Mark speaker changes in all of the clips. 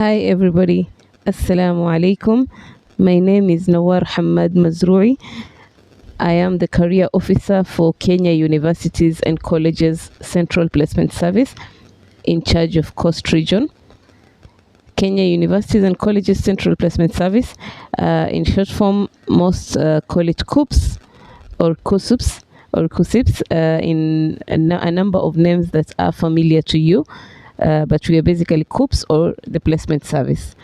Speaker 1: Hi everybody, Assalamu alaikum. My name is Nawwar Hammad Mazrui. I am the Career Officer for Kenya Universities and Colleges Central Placement Service in charge of Coast Region. Kenya Universities and Colleges Central Placement Service, in short form, most call it KUCCPS or KUCCPS in a number of names that are familiar to you. But we are basically KUCCPS or the placement service.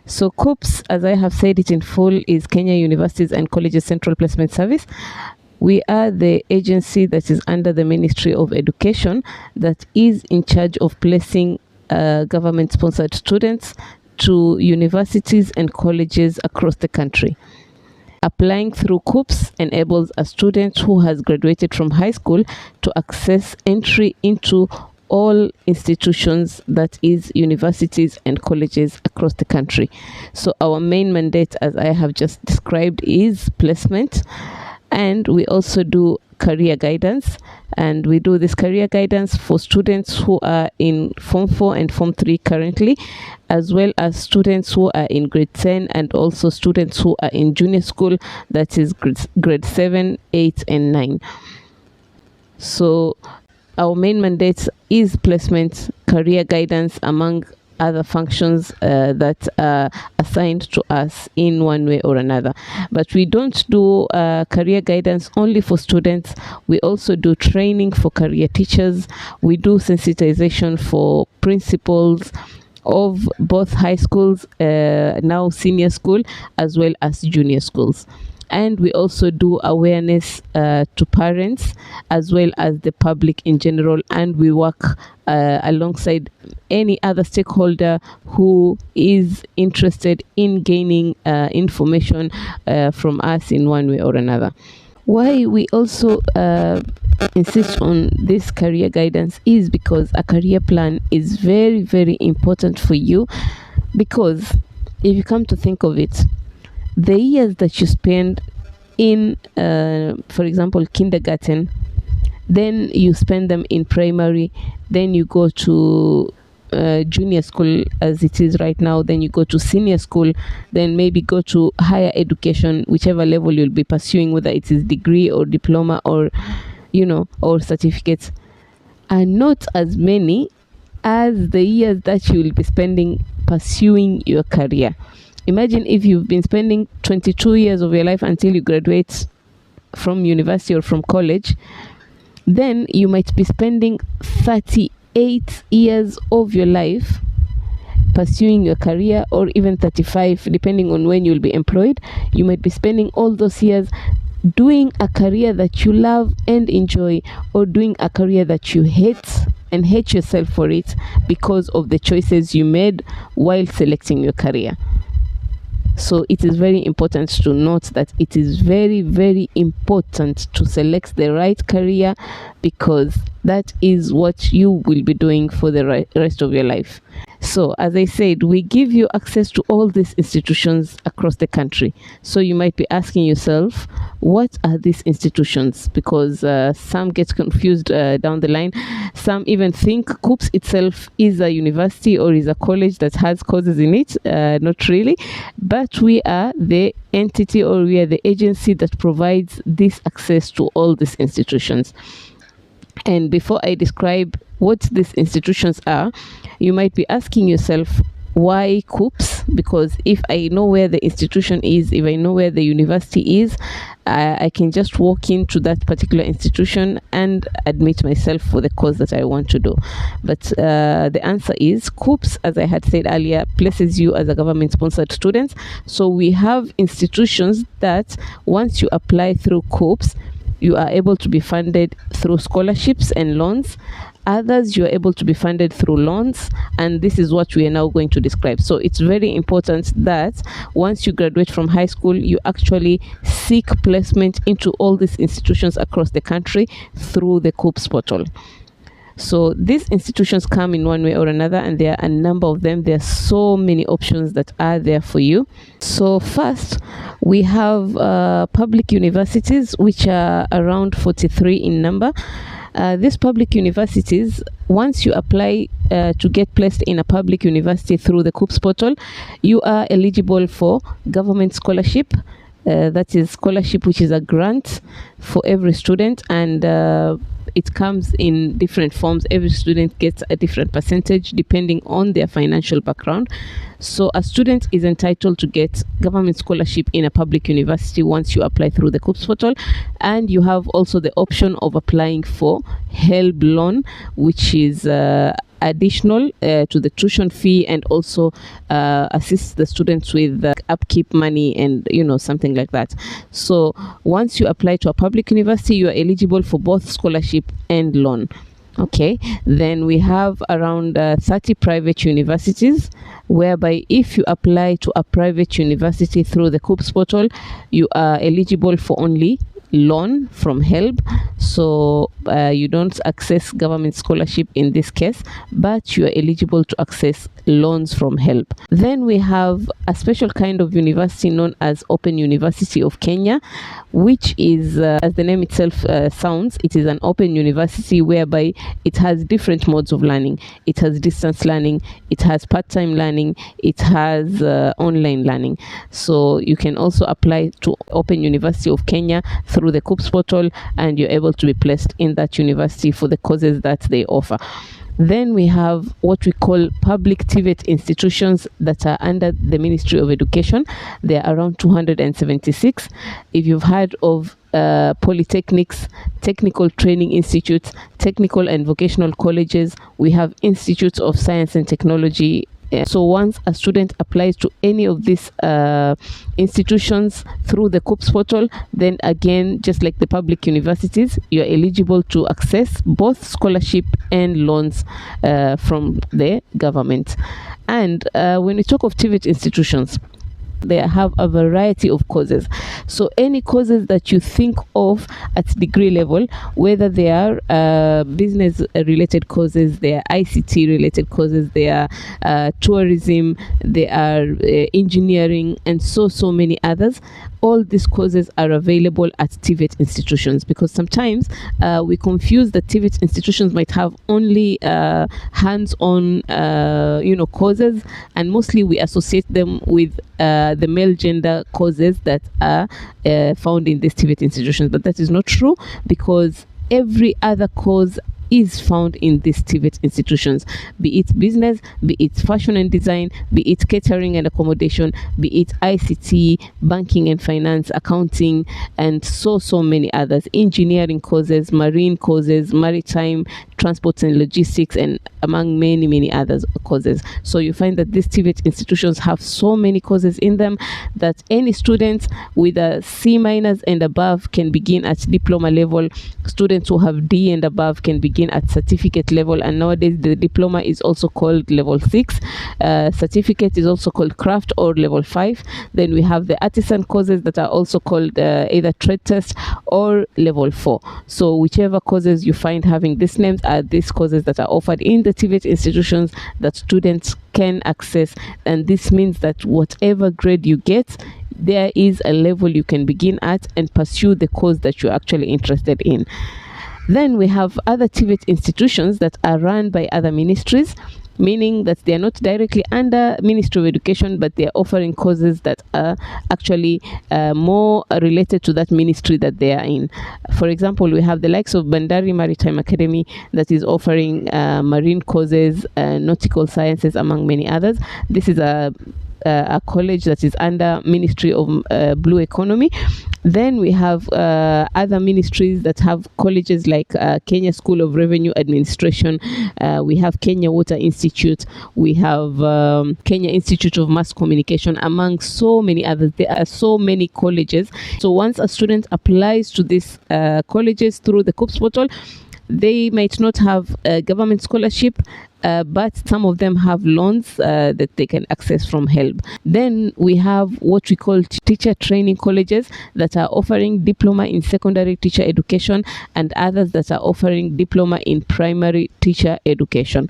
Speaker 1: So KUCCPS, as I have said it in full, is Kenya Universities and Colleges Central Placement Service. We are the agency that is under the Ministry of Education that is in charge of placing government-sponsored students to universities and colleges across the country. Applying through KUCCPS enables a student who has graduated from high school to access entry into all institutions, that is universities and colleges across the country. So our main mandate, as I have just described, is placement, and we also do career guidance, and we do this career guidance for students who are in Form 4 and Form 3 currently, as well as students who are in grade 10 and also students who are in junior school, that is grade 7, 8 and 9. So our main mandate is placement, career guidance, among other functions that are assigned to us in one way or another. But we don't do career guidance only for students. We also do training for career teachers. We do sensitization for principals of both high schools, now senior school, as well as junior schools. And we also do awareness to parents as well as the public in general, and we work alongside any other stakeholder who is interested in gaining information from us in one way or another. Why we also insist on this career guidance is because a career plan is very, very important for you, because if you come to think of it, the years that you spend in, for example, kindergarten, then you spend them in primary, then you go to junior school as it is right now, then you go to senior school, then maybe go to higher education, whichever level you'll be pursuing, whether it is degree or diploma or, or certificates, are not as many as the years that you will be spending pursuing your career. Imagine if you've been spending 22 years of your life until you graduate from university or from college, then you might be spending 38 years of your life pursuing your career, or even 35, depending on when you'll be employed. You might be spending all those years doing a career that you love and enjoy, or doing a career that you hate and hate yourself for it because of the choices you made while selecting your career. So it is very important to note that it is very, very important to select the right career, because that is what you will be doing for the rest of your life. So as I said, we give you access to all these institutions across the country. So you might be asking yourself, what are these institutions? Because some get confused down the line. Some even think KUCCPS itself is a university or is a college that has courses in it. Not really. But we are the entity, or we are the agency that provides this access to all these institutions. And before I describe what these institutions are, you might be asking yourself, why KUCCPS? Because if I know where the institution is, if I know where the university is, I can just walk into that particular institution and admit myself for the course that I want to do. But the answer is KUCCPS, as I had said earlier, places you as a government-sponsored student. So we have institutions that once you apply through KUCCPS, you are able to be funded through scholarships and loans. Others, you are able to be funded through loans, and this is what we are now going to describe. So it's very important that once you graduate from high school, you actually seek placement into all these institutions across the country through the KUCCPS portal. So these institutions come in one way or another, and there are a number of them. There are so many options that are there for you. So first, we have public universities, which are around 43 in number. These public universities, once you apply to get placed in a public university through the KUCCPS portal, you are eligible for government scholarship. That is scholarship, which is a grant for every student, and it comes in different forms. Every student gets a different percentage depending on their financial background. So a student is entitled to get government scholarship in a public university once you apply through the KUCCPS portal, and you have also the option of applying for HELB loan, which is additional to the tuition fee, and also assist the students with upkeep money and something like that. So once you apply to a public university, you are eligible for both scholarship and loan. Okay, then we have around 30 private universities, whereby if you apply to a private university through the KUCCPS portal, you are eligible for only loan from HELB. So you don't access government scholarship in this case, but you are eligible to access loans from HELB. Then we have a special kind of university known as Open University of Kenya, which is, as the name itself sounds, it is an open university whereby it has different modes of learning. It has distance learning, it has part-time learning, it has online learning. So you can also apply to Open University of Kenya through the KUCCPS portal, and you're able to be placed in that university for the courses that they offer. Then we have what we call public TVET institutions that are under the Ministry of Education. There are around 276. If you've heard of polytechnics, technical training institutes, technical and vocational colleges, we have institutes of science and technology. So once a student applies to any of these institutions through the KUCCPS portal, then again, just like the public universities, you're eligible to access both scholarship and loans from the government. And when we talk of TVET institutions, they have a variety of courses. So any courses that you think of at degree level, whether they are business related courses, they are ICT related courses, they are tourism, they are engineering, and so many others, all these courses are available at TVET institutions, because sometimes we confuse that TVET institutions might have only hands-on courses, and mostly we associate them with the male gender courses that are found in these TVET institutions, but that is not true, because every other course is found in these TVET institutions, be it business, be it fashion and design, be it catering and accommodation, be it ICT, banking and finance, accounting, and so many others, engineering courses, marine courses, maritime, transport and logistics, and among many others courses. So you find that these TVET institutions have so many courses in them that any student with a C- and above can begin at diploma level. Students who have D and above can begin at certificate level, and nowadays the diploma is also called level 6, certificate is also called craft or level 5. Then we have the artisan courses that are also called either trade test or level 4. So whichever courses you find having these names are these courses that are offered in the TVET institutions that students can access, and this means that whatever grade you get, there is a level you can begin at and pursue the course that you're actually interested in. Then we have other TVET institutions that are run by other ministries, meaning that they are not directly under Ministry of Education, but they are offering courses that are actually more related to that ministry that they are in. For example, we have the likes of Bandari Maritime Academy that is offering marine courses, nautical sciences, among many others. This is a college that is under Ministry of Blue Economy. Then we have other ministries that have colleges like Kenya School of Revenue Administration, we have Kenya Water Institute, we have Kenya Institute of Mass Communication, among so many others. There are so many colleges. So once a student applies to these colleges through the KUCCPS portal, they might not have a government scholarship, but some of them have loans that they can access from HELB. Then we have what we call teacher training colleges that are offering diploma in secondary teacher education, and others that are offering diploma in primary teacher education.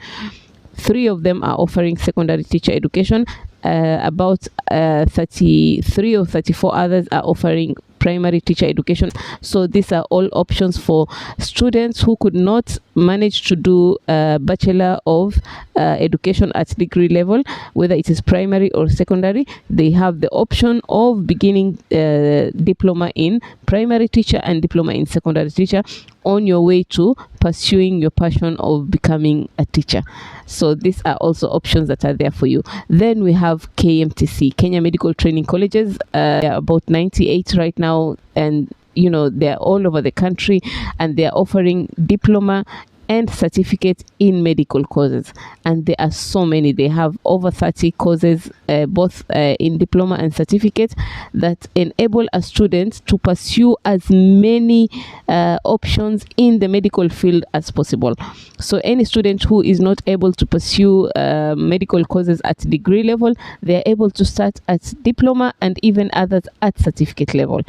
Speaker 1: 3 of them are offering secondary teacher education. about 33 or 34 others are offering primary teacher education. So these are all options for students who could not manage to do a Bachelor of Education at degree level, whether it is primary or secondary. They have the option of beginning diploma in primary teacher and diploma in secondary teacher on your way to pursuing your passion of becoming a teacher. So these are also options that are there for you. Then we have KMTC, Kenya Medical Training Colleges. There are about 98 right now, and you know, they're all over the country, and they're offering diploma and certificate in medical courses, and there are so many. They have over 30 courses, both in diploma and certificate, that enable a student to pursue as many options in the medical field as possible. So any student who is not able to pursue medical courses at degree level, they are able to start at diploma and even others at certificate level.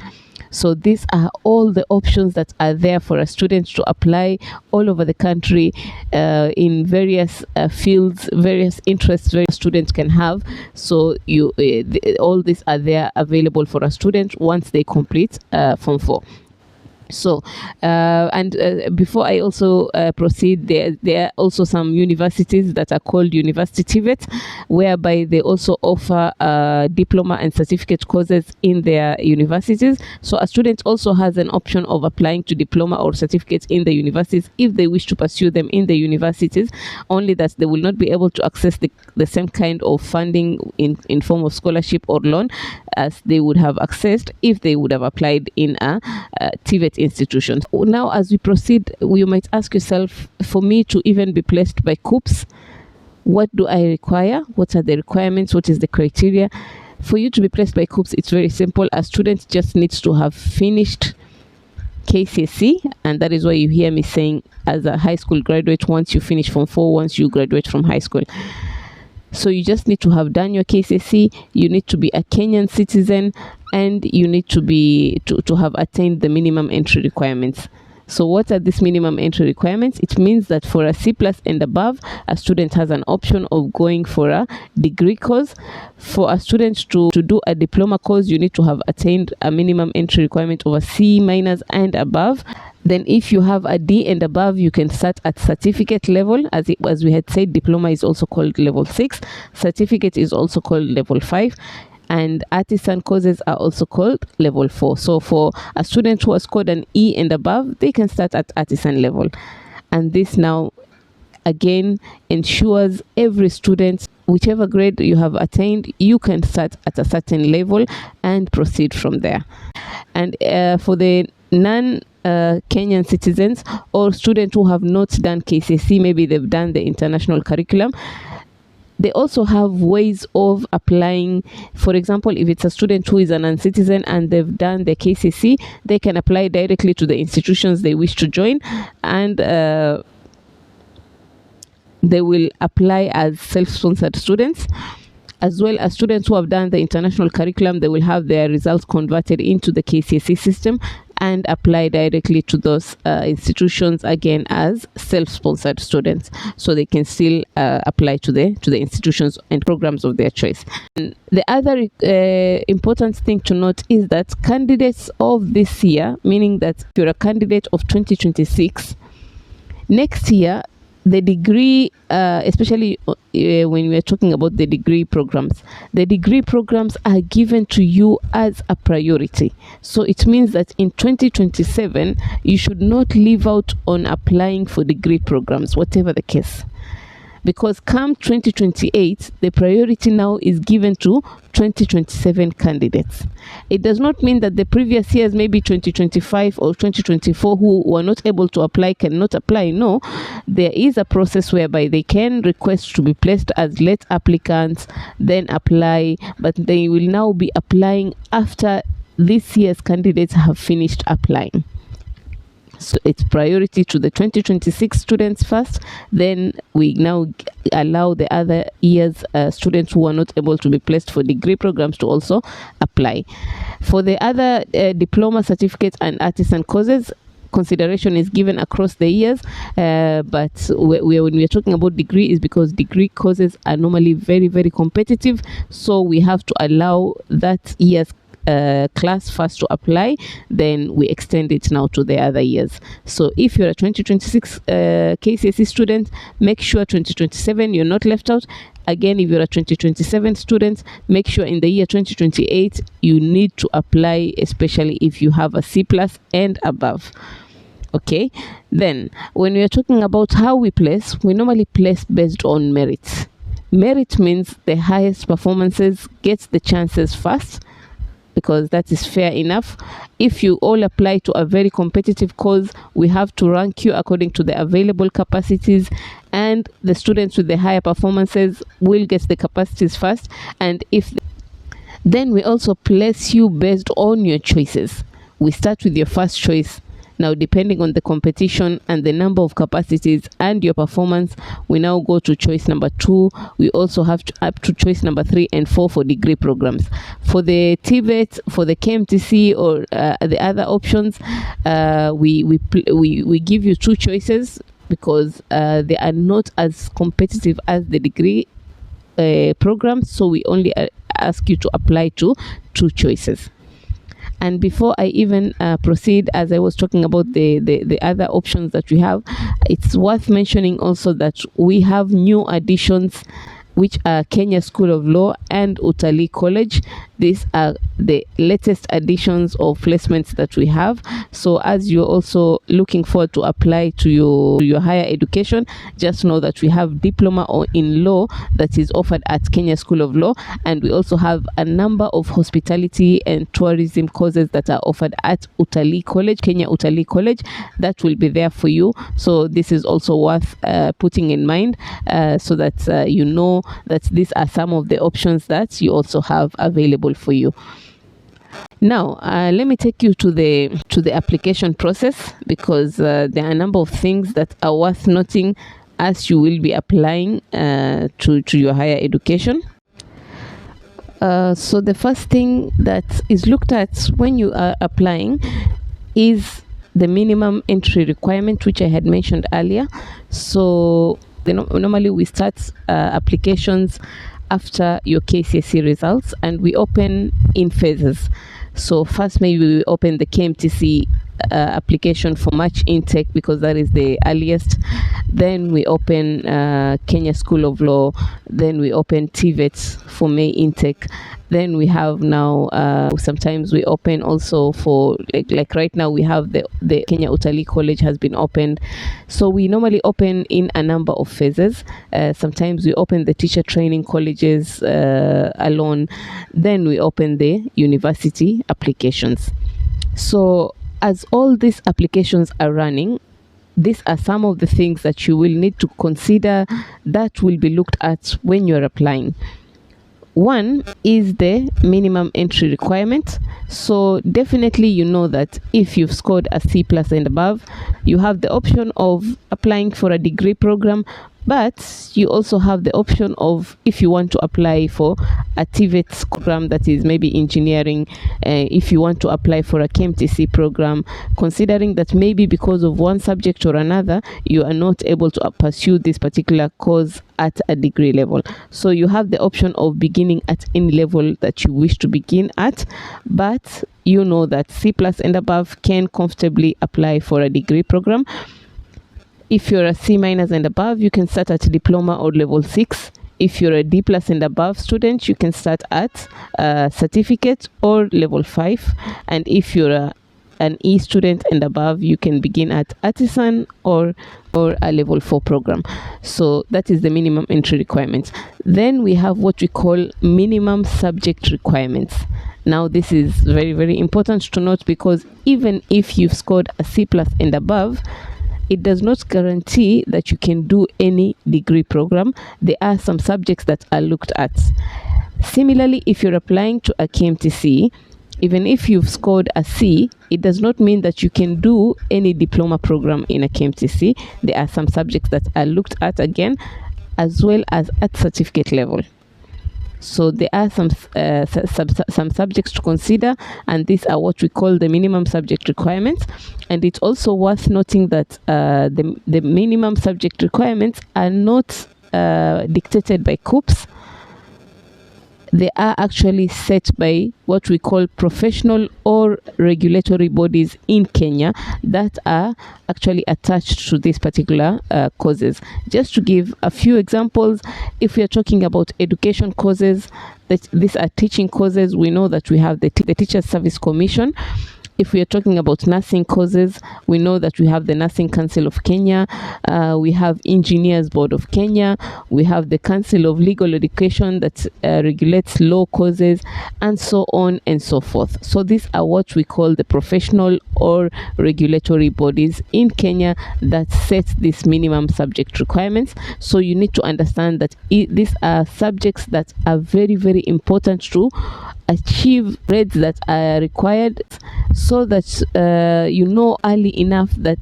Speaker 1: So these are all the options that are there for a student to apply all over the country in various fields, various interests various students can have. So all these are there available for a student once they complete Form 4. So before I also proceed, there are also some universities that are called University TVET, whereby they also offer diploma and certificate courses in their universities. So a student also has an option of applying to diploma or certificates in the universities if they wish to pursue them in the universities, only that they will not be able to access the same kind of funding in form of scholarship or loan as they would have accessed if they would have applied in a TVET institution. Now, as we proceed, you might ask yourself, for me to even be placed by KUCCPS, what do I require? What are the requirements? What is the criteria? For you to be placed by KUCCPS, it's very simple. A student just needs to have finished KCSE, and that is why you hear me saying, as a high school graduate, once you finish Form 4, once you graduate from high school. So you just need to have done your KCSE, you need to be a Kenyan citizen, and you need to be to have attained the minimum entry requirements. So what are these minimum entry requirements? It means that for a C+ and above, a student has an option of going for a degree course. For a student to do a diploma course, you need to have attained a minimum entry requirement of a C- and above. Then if you have a D and above, you can start at certificate level. As we had said, diploma is also called level 6. Certificate is also called level 5. And artisan courses are also called level 4. So for a student who has scored an E and above, they can start at artisan level. And this now, again, ensures every student, whichever grade you have attained, you can start at a certain level and proceed from there. And for the non-Kenyan citizens or students who have not done KCSE, maybe they've done the international curriculum, they also have ways of applying. For example, if it's a student who is a non-citizen and they've done the KCSE, they can apply directly to the institutions they wish to join, and they will apply as self-sponsored students. As well as students who have done the international curriculum, they will have their results converted into the KCSE system and apply directly to those institutions, again as self-sponsored students, so they can still apply to the institutions and programs of their choice. And the other important thing to note is that candidates of this year, meaning that if you're a candidate of 2026, next year, the degree, especially when we're talking about the degree programs are given to you as a priority. So it means that in 2027, you should not leave out on applying for degree programs, whatever the case. Because come 2028, the priority now is given to 2027 candidates. It does not mean that the previous years, maybe 2025 or 2024, who were not able to apply cannot apply. No, there is a process whereby they can request to be placed as late applicants, then apply, but they will now be applying after this year's candidates have finished applying. So it's priority to the 2026 students first, then we now allow the other years students who are not able to be placed for degree programs to also apply. For the other diploma, certificate and artisan courses, consideration is given across the years, but when we are talking about degree is because degree courses are normally very, very competitive, so we have to allow that year's class first to apply, then we extend it now to the other years. So if you're a 2026 KCSE student, make sure 2027 you're not left out. Again, if you're a 2027 student, make sure in the year 2028 you need to apply, especially if you have a C+ and above. Okay, then when we are talking about how we place, we normally place based on merit. Merit means the highest performances gets the chances first, because that is fair enough. If you all apply to a very competitive course, we have to rank you according to the available capacities, and the students with the higher performances will get the capacities first. And then we also place you based on your choices. We start with your first choice. Now, depending on the competition and the number of capacities and your performance, we now go to choice number 2. We also have up to choice number 3 and 4 for degree programs. For the TVET, for the KMTC, or the other options, we give you 2 choices, because they are not as competitive as the degree programs. So we only ask you to apply to 2 choices. And before I even proceed, as I was talking about the other options that we have, it's worth mentioning also that we have new additions, which are Kenya School of Law and Utalii College. These are the latest additions of placements that we have. So as you're also looking forward to apply to your higher education, just know that we have diploma in law that is offered at Kenya School of Law, and we also have a number of hospitality and tourism courses that are offered at Utalii College, Kenya Utalii College. That will be there for you. So this is also worth putting in mind, so that you know that these are some of the options that you also have available for you. Now, let me take you to the application process, because there are a number of things that are worth noting as you will be applying to your higher education. So the first thing that is looked at when you are applying is the minimum entry requirement, which I had mentioned earlier. So normally we start applications after your KCSE results, and we open in phases. So first, maybe we open the KMTC application for March intake, because that is the earliest. Then we open Kenya School of Law. Then we open TVET for May intake. Then we have now sometimes we open also for like right now we have the Kenya Utalii College has been opened. So we normally open in a number of phases. Sometimes we open the teacher training colleges alone. Then we open the university applications. So as all these applications are running, these are some of the things that you will need to consider that will be looked at when you're applying. One is the minimum entry requirement. So definitely you know that if you've scored a C+ and above, you have the option of applying for a degree program, but you also have the option of, if you want to apply for a TVET program that is maybe engineering, if you want to apply for a KMTC program, considering that maybe because of one subject or another, you are not able to pursue this particular course at a degree level. So you have the option of beginning at any level that you wish to begin at, but you know that C+ and above can comfortably apply for a degree program. If you're a C- and above, you can start at diploma or level 6. If you're a D+ and above student, you can start at certificate or level 5. And if you're an E student and above, you can begin at artisan or a level 4 program. So that is the minimum entry requirements. Then we have what we call minimum subject requirements. Now this is very, very important to note, because even if you've scored a C+ and above, it does not guarantee that you can do any degree program. There are some subjects that are looked at. Similarly, if you're applying to a KMTC, even if you've scored a C, it does not mean that you can do any diploma program in a KMTC. There are some subjects that are looked at again, as well as at certificate level. So there are some subjects to consider, and these are what we call the minimum subject requirements. And it's also worth noting that the minimum subject requirements are not dictated by KUCCPS. They are actually set by what we call professional or regulatory bodies in Kenya that are actually attached to these particular courses. Just to give a few examples, if we are talking about education courses, that these are teaching courses, we know that we have the Teachers Service Commission. If we are talking about nursing courses, we know that we have the Nursing Council of Kenya, we have Engineers Board of Kenya, we have the Council of Legal Education that regulates law courses, and so on and so forth. So these are what we call the professional or regulatory bodies in Kenya that set these minimum subject requirements. So you need to understand that these are subjects that are very, very important to achieve grades that are required, so that you know early enough that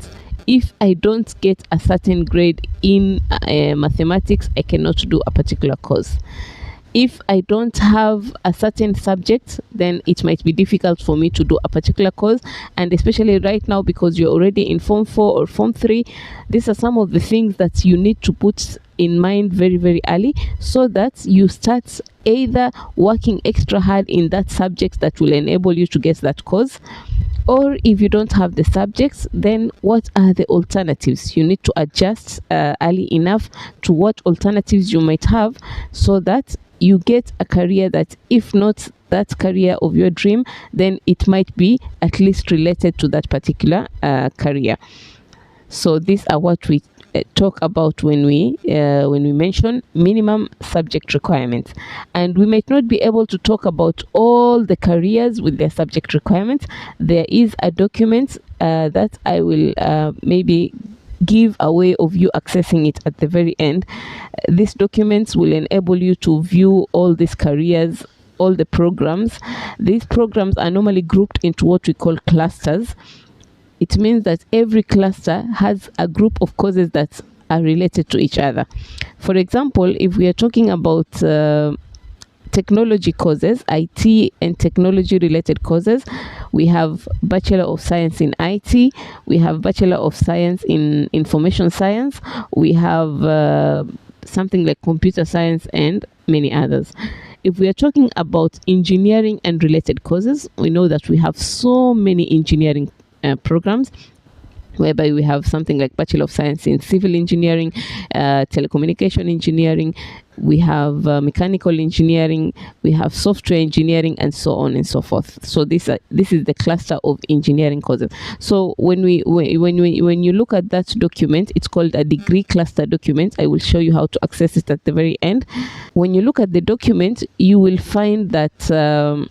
Speaker 1: if I don't get a certain grade in mathematics, I cannot do a particular course. If I don't have a certain subject, then it might be difficult for me to do a particular course. And especially right now, because you're already in Form 4 or Form 3, these are some of the things that you need to put in mind very, very early, so that you start either working extra hard in that subject that will enable you to get that course, or if you don't have the subjects, then what are the alternatives? You need to adjust early enough to what alternatives you might have, so that you get a career that, if not that career of your dream, then it might be at least related to that particular career. So these are what we talk about when we mention minimum subject requirements. And we might not be able to talk about all the careers with their subject requirements. There is a document that I will maybe give a way of you accessing it at the very end. These documents will enable you to view all these careers, all the programs. These programs are normally grouped into what we call clusters. It means that every cluster has a group of courses that are related to each other. For example, if we are talking about technology courses, IT and technology related courses, we have Bachelor of Science in IT, we have Bachelor of Science in Information Science, we have something like Computer Science, and many others. If we are talking about engineering and related courses, we know that we have so many engineering programs, whereby we have something like Bachelor of Science in Civil Engineering, Telecommunication Engineering, we have Mechanical Engineering, we have Software Engineering, and so on and so forth. So this is the cluster of engineering courses. So when you look at that document, it's called a degree cluster document. I will show you how to access it at the very end. When you look at the document, you will find that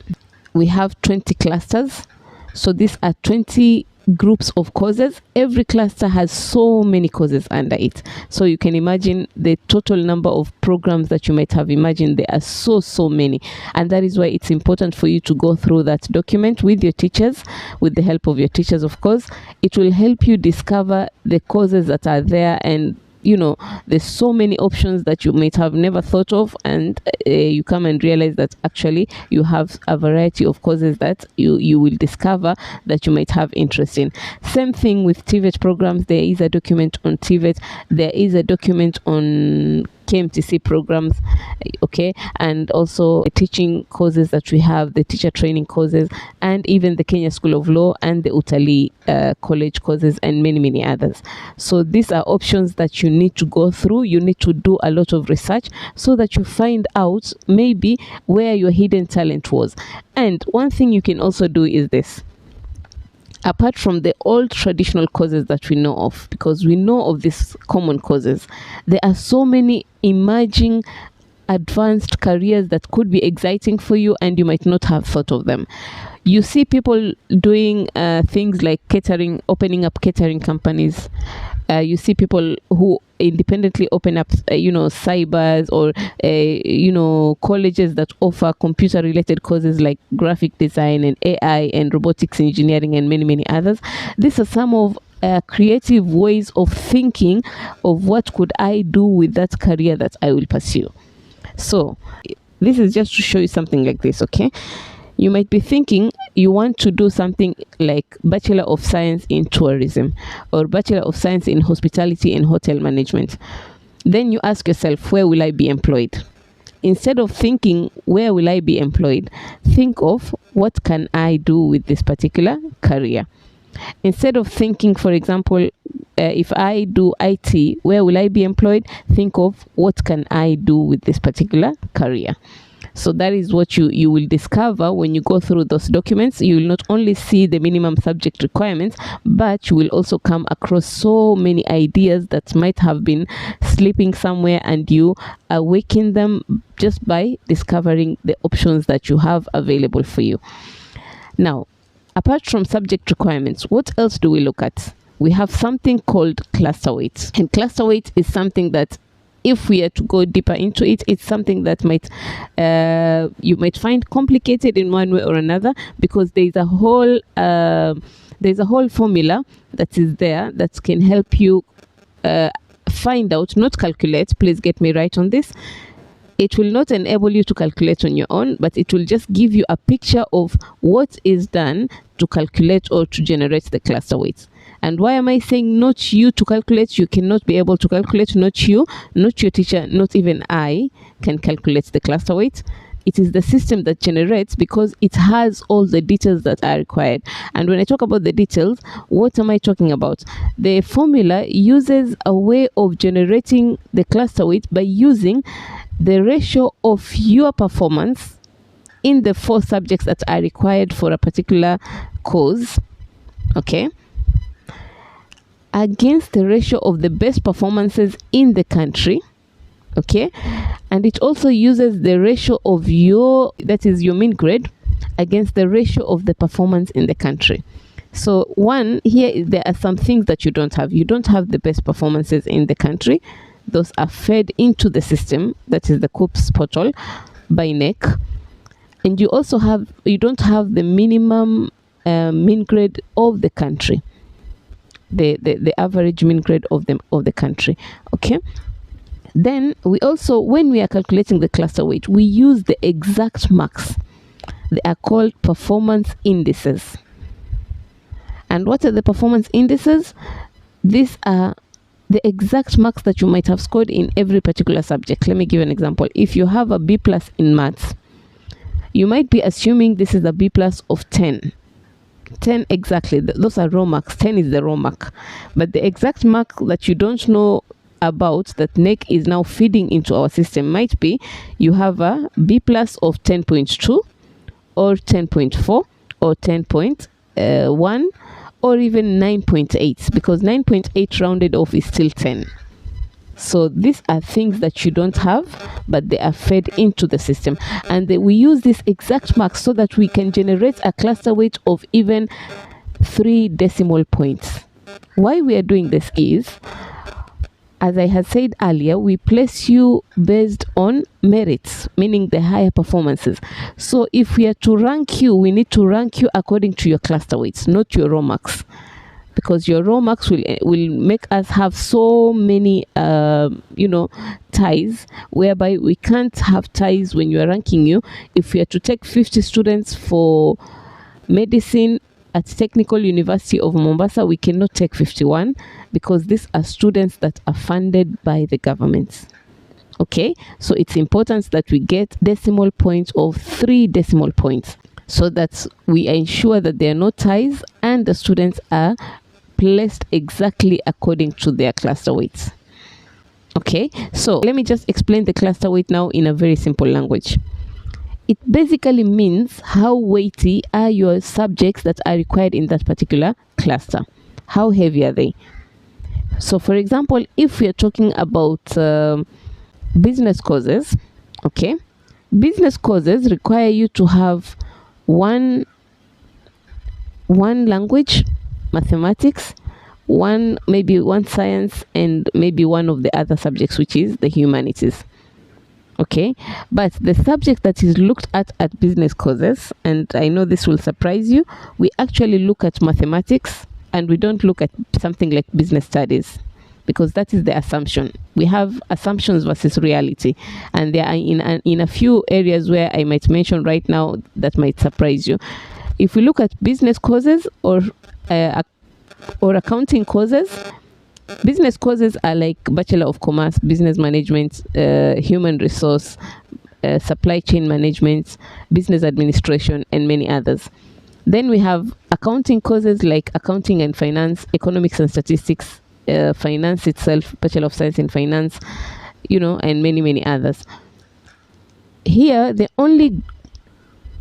Speaker 1: we have 20 clusters. So these are 20 groups of courses. Every cluster has so many courses under it. So you can imagine the total number of programs that you might have imagined. There are so many. And that is why it's important for you to go through that document with your teachers, with the help of your teachers, of course. It will help you discover the courses that are there, and there's so many options that you might have never thought of, and you come and realize that actually you have a variety of courses that you will discover that you might have interest in. Same thing with TVET programs. There is a document on TVET. There is a document on KMTC programs, okay, and also the teaching courses that we have, the teacher training courses, and even the Kenya School of Law and the Utalii college courses, and many others. So these are options that you need to go through. You need to do a lot of research so that you find out maybe where your hidden talent was. And one thing you can also do is this. Apart from the old traditional courses that we know of, because we know of these common courses, there are so many emerging advanced careers that could be exciting for you, and you might not have thought of them. You see people doing things like catering, opening up catering companies. You see people who independently open up, cybers, or, colleges that offer computer related courses like graphic design and AI and robotics engineering and many others. These are some of creative ways of thinking of what could I do with that career that I will pursue. So This is just to show you something like this, okay? You might be thinking you want to do something like Bachelor of Science in Tourism or Bachelor of Science in Hospitality and Hotel Management. Then you ask yourself, where will I be employed? Instead of thinking, where will I be employed? Think of, what can I do with this particular career? Instead of thinking, for example, if I do IT, where will I be employed? Think of, what can I do with this particular career? So that is what you will discover when you go through those documents. You will not only see the minimum subject requirements, but you will also come across so many ideas that might have been sleeping somewhere, and you awaken them just by discovering the options that you have available for you. Now, apart from subject requirements, what else do we look at? We have something called cluster weight. And cluster weight is something that, if we are to go deeper into it, it's something that you might find complicated in one way or another, because there's a whole formula that is there that can help you find out, not calculate, please get me right on this. It will not enable you to calculate on your own, but it will just give you a picture of what is done to calculate or to generate the cluster weights. And why am I saying not you to calculate? You cannot be able to calculate, not you, not your teacher, not even I can calculate the cluster weight. It is the system that generates, because it has all the details that are required. And when I talk about the details, what am I talking about? The formula uses a way of generating the cluster weight by using the ratio of your performance in the 4 subjects that are required for a particular course, okay, against the ratio of the best performances in the country, okay, and it also uses the ratio of your mean grade against the ratio of the performance in the country. So one, here there are some things that you don't have. You don't have the best performances in the country. Those are fed into the system, that is the KUCCPS portal, by NEC. And you don't have the minimum mean grade of the country, the average mean grade of the country, okay. Then we also, when we are calculating the cluster weight, we use the exact marks. They are called performance indices. And what are the performance indices? These are the exact marks that you might have scored in every particular subject. Let me give an example. If you have a B+ in maths, you might be assuming this is a B+ of 10. 10 exactly. Those are raw marks. 10 is the raw mark. But the exact mark that you don't know about, that NEC is now feeding into our system, might be you have a B+ of 10.2 or 10.4 or 10.1 or even 9.8, because 9.8 rounded off is still 10. So these are things that you don't have, but they are fed into the system. And we use this exact mark so that we can generate a cluster weight of even 3 decimal points. Why we are doing this is, as I had said earlier, we place you based on merits, meaning the higher performances. So if we are to rank you, we need to rank you according to your cluster weights, not your raw marks. Because your raw marks will make us have so many ties, whereby we can't have ties when you are ranking you. If we are to take 50 students for medicine at Technical University of Mombasa, we cannot take 51, because these are students that are funded by the government. Okay, so it's important that we get decimal points of 3 decimal points, so that we ensure that there are no ties and the students are placed exactly according to their cluster weights. Okay, so let me just explain the cluster weight now in a very simple language. It basically means how weighty are your subjects that are required in that particular cluster. How heavy are they? So for example, if we are talking about business courses, okay, business courses require you to have one language, mathematics, maybe one science, and maybe one of the other subjects, which is the humanities. Okay, but the subject that is looked at business courses, and I know this will surprise you, we actually look at mathematics, and we don't look at something like business studies. because that is the assumption. We have assumptions versus reality, and there are in a few areas where I might mention right now that might surprise you. If we look at business courses or accounting courses, business courses are like Bachelor of Commerce, Business Management, Human Resource, Supply Chain Management, Business Administration, and many others. Then we have accounting courses like Accounting and Finance, Economics and Statistics, Finance itself, Bachelor of Science in Finance, and many others. Here, the only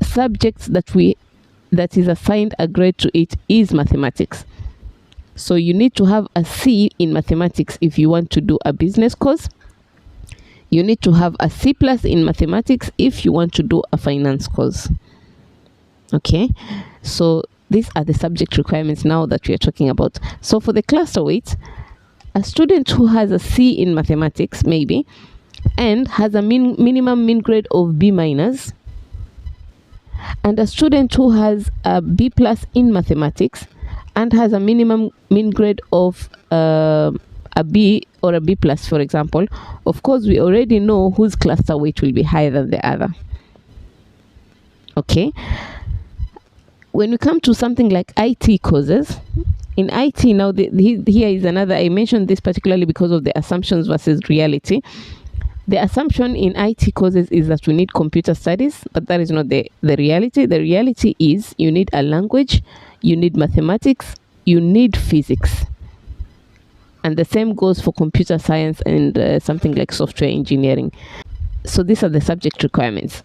Speaker 1: subjects that is assigned a grade to it is mathematics. So you need to have a C in mathematics if you want to do a business course. You need to have a C+ in mathematics if you want to do a finance course. Okay, so these are the subject requirements now that we are talking about. So for the cluster weight, a student who has a C in mathematics maybe and has a minimum mean grade of B-, and a student who has a B+ in mathematics and has a minimum mean grade of a B or a B+, for example, of course we already know whose cluster weight will be higher than the other. Okay, when we come to something like IT courses, in IT now, here is another, I mentioned this particularly because of the assumptions versus reality. The assumption in IT courses is that we need computer studies, but that is not the reality. The reality is you need a language, you need mathematics, you need physics. And the same goes for computer science and something like software engineering. So these are the subject requirements.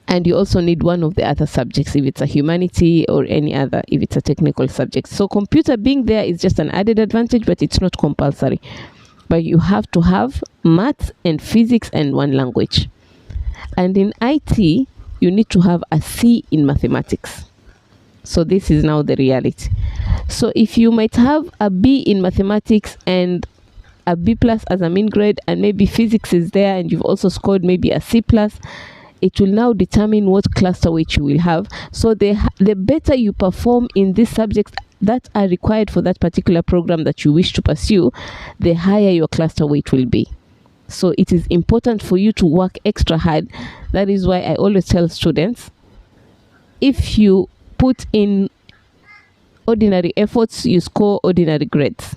Speaker 1: And you also need one of the other subjects if it's a humanity or any other if it's a technical subject. So computer being there is just an added advantage, but it's not compulsory. But you have to have maths and physics and one language. And in IT, you need to have a C in mathematics. So this is now the reality. So if you might have a B in mathematics and a B+ as a mean grade, and maybe physics is there and you've also scored maybe a C+, it will now determine what cluster weight you will have. So the better you perform in these subjects that are required for that particular program that you wish to pursue, the higher your cluster weight will be. So it is important for you to work extra hard. That is why I always tell students, if you put in ordinary efforts, you score ordinary grades.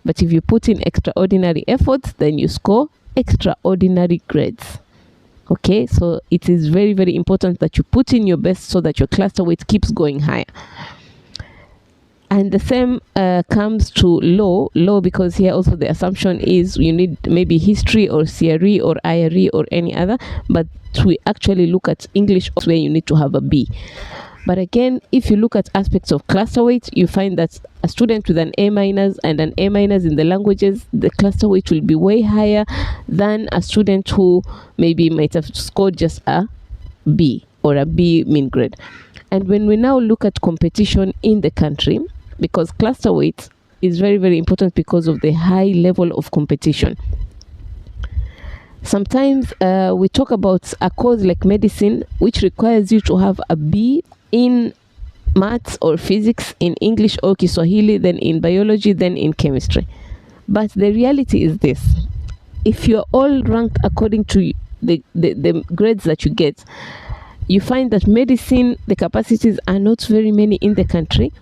Speaker 1: But if you put in extraordinary efforts, then you score extraordinary grades. Okay, so it is very important that you put in your best so that your cluster weight keeps going higher. And the same comes to law, because here also the assumption is you need maybe history or CRE or IRE or any other, but we actually look at English where you need to have a B. But again, if you look at aspects of cluster weight, you find that a student with an A- and an A- in the languages, the cluster weight will be way higher than a student who maybe might have scored just a B or a B mean grade. And when we now look at competition in the country, because cluster weight is very important because of the high level of competition. Sometimes we talk about a course like medicine, which requires you to have a B in maths or physics, in English or Kiswahili, then in biology, then in chemistry. But the reality is this: if you're all ranked according to the grades that you get, you find that medicine, the capacities are not very many in the country.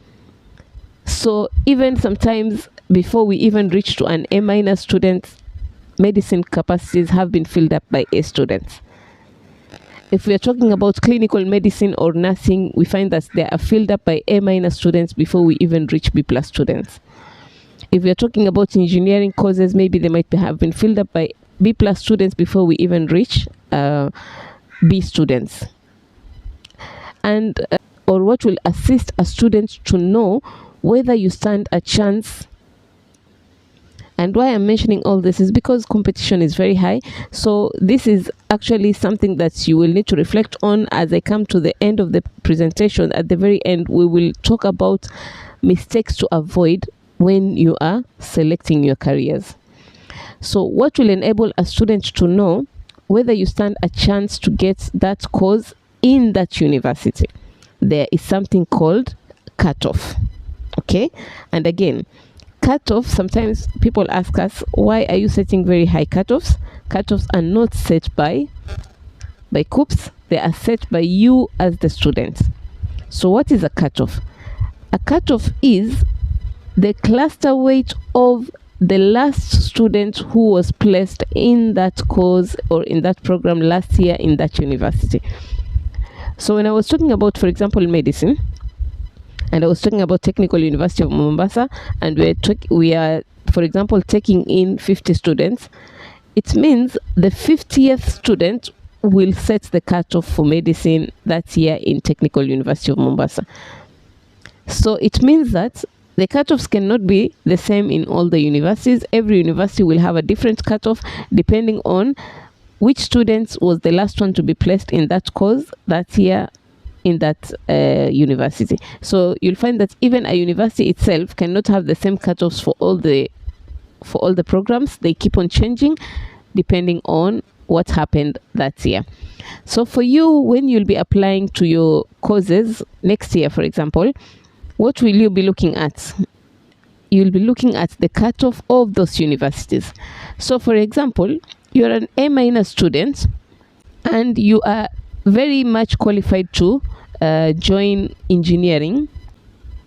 Speaker 1: So even sometimes before we even reach to an A- student, medicine capacities have been filled up by A students. If we are talking about clinical medicine or nursing, we find that they are filled up by A- students before we even reach B+ students. If we are talking about engineering courses, maybe they might have been filled up by B+ students before we even reach B students. And or what will assist a student to know whether you stand a chance. And why I'm mentioning all this is because competition is very high. So this is actually something that you will need to reflect on as I come to the end of the presentation. At the very end, we will talk about mistakes to avoid when you are selecting your careers. So what will enable a student to know whether you stand a chance to get that course in that university? There is something called cutoff. Okay, and again, cutoff, sometimes people ask us, why are you setting very high cutoffs? Cutoffs are not set by KUCCPS, they are set by you as the student. So what is a cutoff? A cutoff is the cluster weight of the last student who was placed in that course or in that program last year in that university. So when I was talking about, for example, medicine, and I was talking about Technical University of Mombasa, and we are, for example, taking in 50 students, it means the 50th student will set the cutoff for medicine that year in Technical University of Mombasa. So it means that the cutoffs cannot be the same in all the universities. Every university will have a different cutoff depending on which students was the last one to be placed in that course that year in that university. So you'll find that even a university itself cannot have the same cutoffs for all the programs. They keep on changing depending on what happened that year. So for you, when you'll be applying to your courses next year, for example, what will you be looking at? You'll be looking at the cutoff of those universities. So for example, you're an A- student and you are very much qualified to join engineering,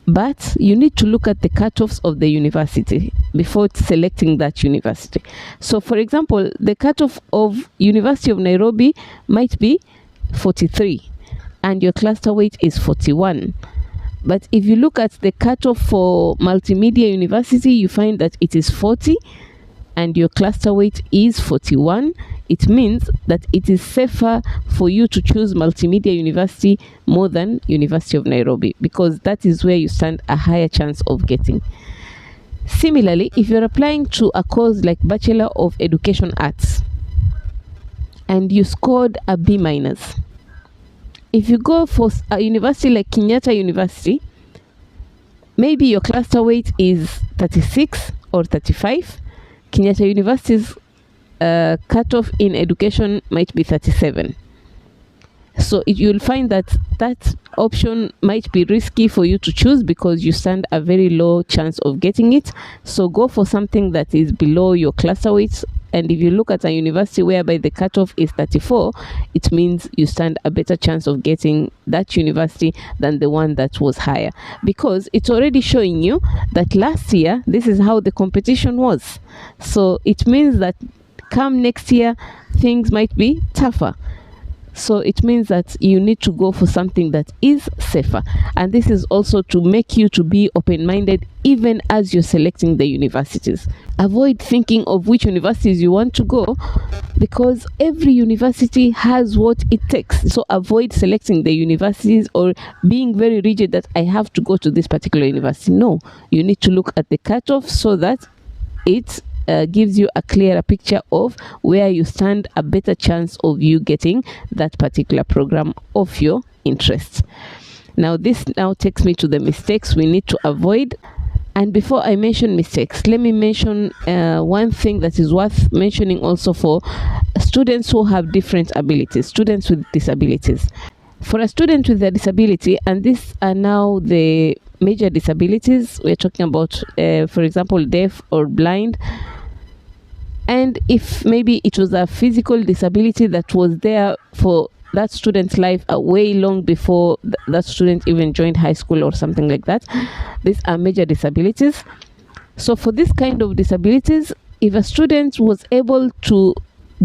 Speaker 1: but you need to look at the cutoffs of the university before selecting that university. So for example, the cutoff of University of Nairobi might be 43 and your cluster weight is 41. But if you look at the cutoff for Multimedia University, you find that it is 40 and your cluster weight is 41. It means that it is safer for you to choose Multimedia University more than University of Nairobi, because that is where you stand a higher chance of getting. Similarly, if you're applying to a course like Bachelor of Education Arts and you scored a B-, if you go for a university like Kenyatta University, maybe your cluster weight is 36 or 35. Kenyatta University's cutoff in education might be 37. So you'll find that that option might be risky for you to choose because you stand a very low chance of getting it. So go for something that is below your cluster weight. And if you look at a university whereby the cutoff is 34, it means you stand a better chance of getting that university than the one that was higher, because it's already showing you that last year this is how the competition was. So it means that come next year things might be tougher. So it means that you need to go for something that is safer. And this is also to make you to be open-minded even as you're selecting the universities. Avoid thinking of which universities you want to go, because every university has what it takes. So avoid selecting the universities or being very rigid that I have to go to this particular university. No, you need to look at the cutoff so that it gives you a clearer picture of where you stand, a better chance of you getting that particular program of your interest. Now this now takes me to the mistakes we need to avoid. And before I mention mistakes, let me mention one thing that is worth mentioning also for students who have different abilities, students with disabilities. For a student with a disability, and these are now the major disabilities we're talking about, for example, deaf or blind. And if maybe it was a physical disability that was there for that student's life way long before that student even joined high school or something like that, these are major disabilities. So for this kind of disabilities, if a student was able to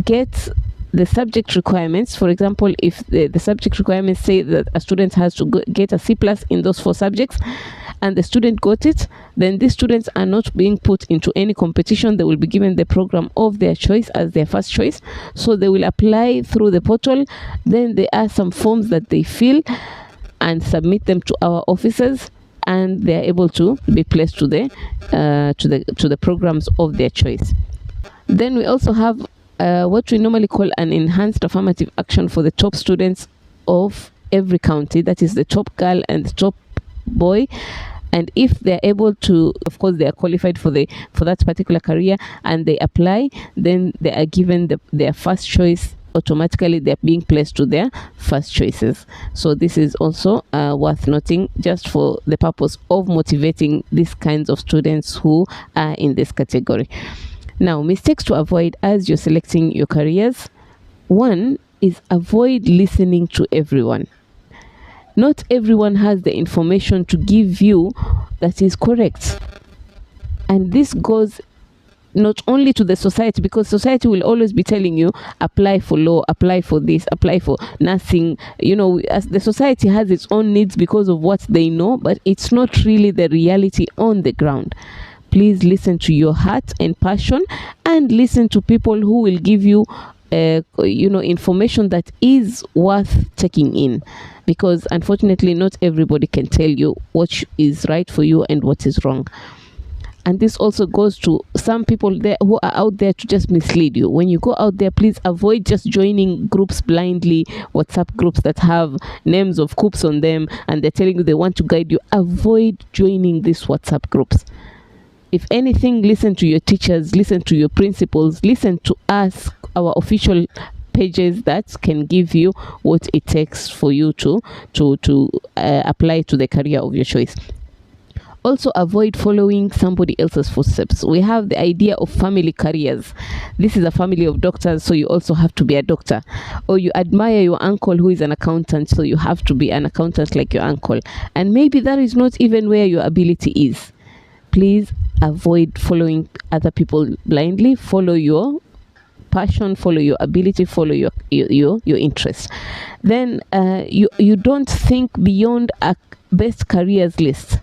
Speaker 1: get the subject requirements, for example, if the subject requirements say that a student has to get a C+ in those 4 subjects, and the student got it, then these students are not being put into any competition. They will be given the program of their choice as their first choice. So they will apply through the portal. Then there are some forms that they fill and submit them to our officers, and they are able to be placed to the programs of their choice. Then we also have what we normally call an enhanced affirmative action for the top students of every county. That is the top girl and the top boy. And if they're able to, of course, they are qualified for that particular career and they apply, then they are given their first choice automatically they're being placed to their first choices. So this is also worth noting, just for the purpose of motivating these kinds of students who are in this category. Now, mistakes to avoid as you're selecting your careers. One is avoid listening to everyone. Not everyone has the information to give you that is correct. And this goes not only to the society, because society will always be telling you, apply for law, apply for this, apply for nursing. As the society has its own needs because of what they know, but it's not really the reality on the ground. Please listen to your heart and passion, and listen to people who will give you information that is worth taking in, because unfortunately not everybody can tell you what is right for you and what is wrong. And this also goes to some people there who are out there to just mislead you. When you go out there, please avoid just joining groups blindly, WhatsApp groups that have names of KUCCPS on them, and they're telling you they want to guide you. Avoid joining these WhatsApp groups. If anything, listen to your teachers, listen to your principals, listen to us, our official pages that can give you what it takes for you to apply to the career of your choice. Also, avoid following somebody else's footsteps. We have the idea of family careers. This is a family of doctors, so you also have to be a doctor. Or you admire your uncle who is an accountant, so you have to be an accountant like your uncle. And maybe that is not even where your ability is. Please avoid following other people blindly. Follow your passion, follow your ability, follow your interest. Then you don't think beyond a best careers list.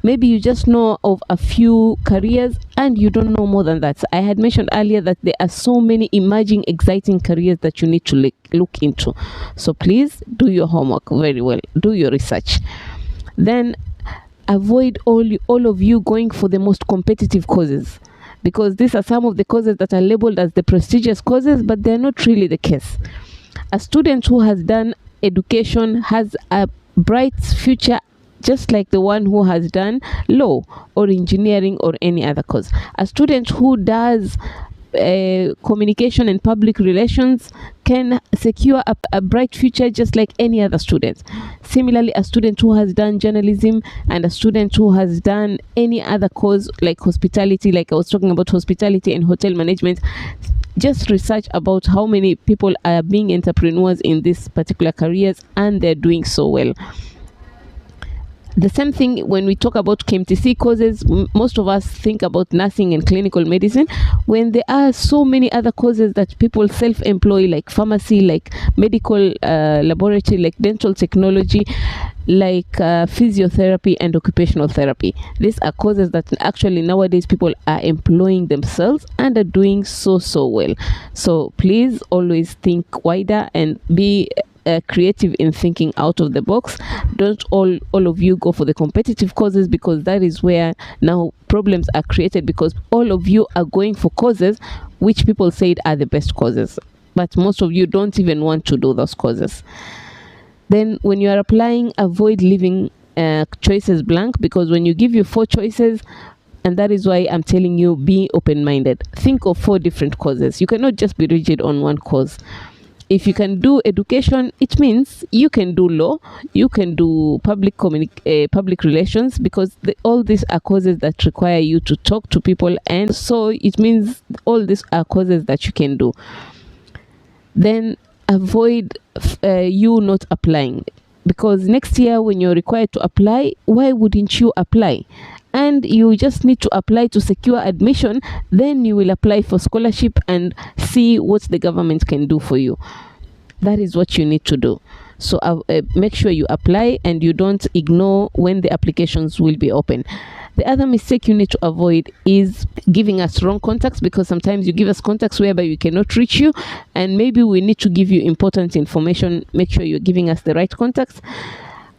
Speaker 1: Maybe you just know of a few careers and you don't know more than that. I had mentioned earlier that there are so many emerging, exciting careers that you need to look into. So please do your homework very well. Do your research. Then avoid all of you going for the most competitive courses, because these are some of the courses that are labeled as the prestigious courses, but they're not really the case. A student who has done education has a bright future, just like the one who has done law or engineering or any other course. A student who does communication and public relations can secure a bright future just like any other student. Similarly, a student who has done journalism and a student who has done any other course like hospitality, like I was talking about hospitality and hotel management, just research about how many people are being entrepreneurs in these particular careers, and they're doing so well. The same thing when we talk about KMTC courses. Most of us think about nursing and clinical medicine, when there are so many other courses that people self-employ, like pharmacy, like medical laboratory, like dental technology, like physiotherapy and occupational therapy. These are courses that actually nowadays people are employing themselves and are doing so well. So please always think wider and be creative in thinking out of the box. Don't all of you go for the competitive courses, because that is where now problems are created, because all of you are going for courses which people said are the best courses, but most of you don't even want to do those courses. Then when you are applying, avoid leaving choices blank, because when you give you 4 choices, and that is why I'm telling you, be open-minded. Think of 4 different courses. You cannot just be rigid on one course. If you can do education, it means you can do law, you can do public relations, because all these are courses that require you to talk to people, and so it means all these are courses that you can do. Then avoid you not applying, because next year when you're required to apply, why wouldn't you apply? And you just need to apply to secure admission. Then you will apply for scholarship and see what the government can do for you. That is what you need to do. So make sure you apply and you don't ignore when the applications will be open. The other mistake you need to avoid is giving us wrong contacts, because sometimes you give us contacts whereby we cannot reach you, and maybe we need to give you important information. Make sure you're giving us the right contacts.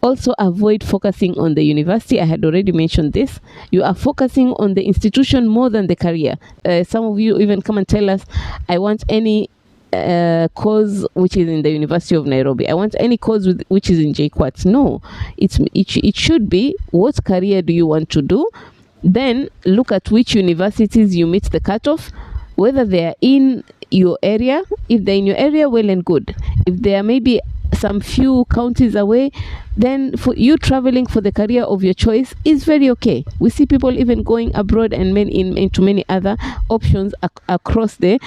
Speaker 1: Also, avoid focusing on the university. I had already mentioned this. You are focusing on the institution more than the career. Some of you even come and tell us, I want any course which is in the University of Nairobi. I want any course which is in JKUAT. No, it should be, what career do you want to do? Then look at which universities you meet the cutoff, whether they are in your area. If they're in your area, well and good. If they are maybe some few counties away, then for you, traveling for the career of your choice is very okay. We see people even going abroad and into many other options across the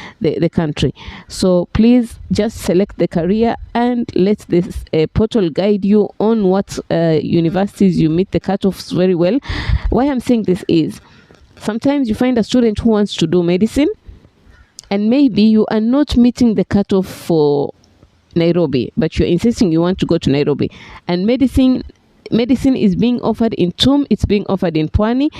Speaker 1: country. So please just select the career and let this portal guide you on what universities you meet the cutoffs very well. Why I'm saying this is, sometimes you find a student who wants to do medicine, and maybe you are not meeting the cutoff for Nairobi, but you're insisting you want to go to Nairobi, and medicine is being offered in TUM, it's being offered in Pwani,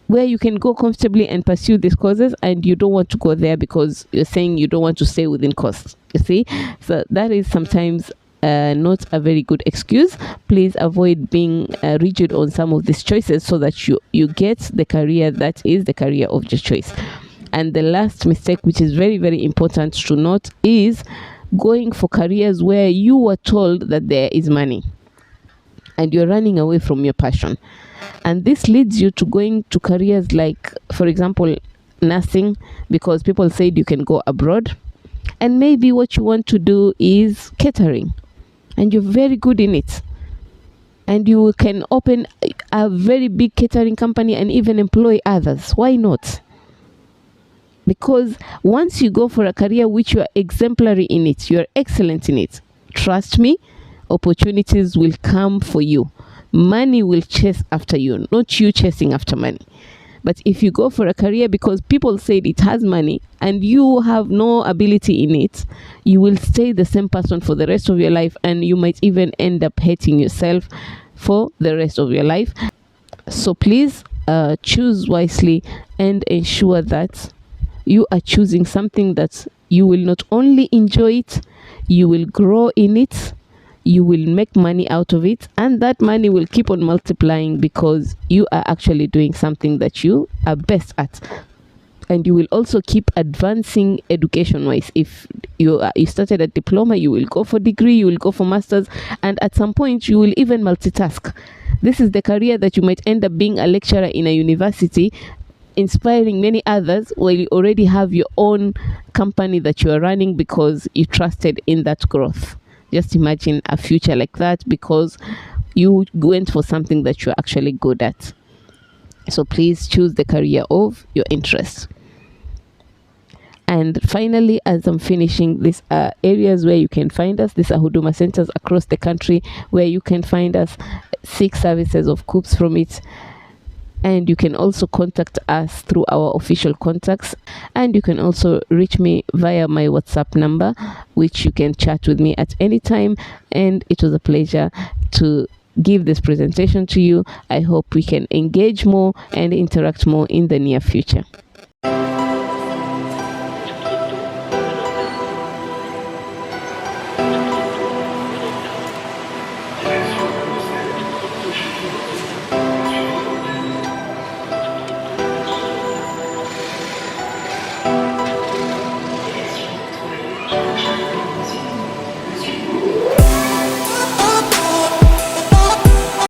Speaker 1: where you can go comfortably and pursue these courses, and you don't want to go there because you're saying you don't want to stay within cost. You see, so that is sometimes not a very good excuse. Please avoid being rigid on some of these choices so that you get the career that is the career of your choice. And the last mistake, which is very, very important to note, is going for careers where you were told that there is money and you're running away from your passion. And this leads you to going to careers like, for example, nursing, because people said you can go abroad. And maybe what you want to do is catering, and you're very good in it, and you can open a very big catering company and even employ others. Why not? Because once you go for a career which you are exemplary in it, you are excellent in it, trust me, opportunities will come for you. Money will chase after you, not you chasing after money. But if you go for a career because people said it has money and you have no ability in it, you will stay the same person for the rest of your life, and you might even end up hating yourself for the rest of your life. So please choose wisely and ensure that you are choosing something that you will not only enjoy it, you will grow in it, you will make money out of it, and that money will keep on multiplying because you are actually doing something that you are best at. And you will also keep advancing education wise. If you started a diploma, you will go for degree, you will go for masters, and at some point you will even multitask. This is the career that you might end up being a lecturer in a university, inspiring many others, while you already have your own company that you are running because you trusted in that growth. Just imagine a future like that because you went for something that you're actually good at. So please choose the career of your interest. And finally, as I'm finishing, these are areas where you can find us. These are Huduma centers across the country where you can find us, seek services of KUCCPS from it. And you can also contact us through our official contacts, and you can also reach me via my WhatsApp number, which you can chat with me at any time. And it was a pleasure to give this presentation to you. I hope we can engage more and interact more in the near future.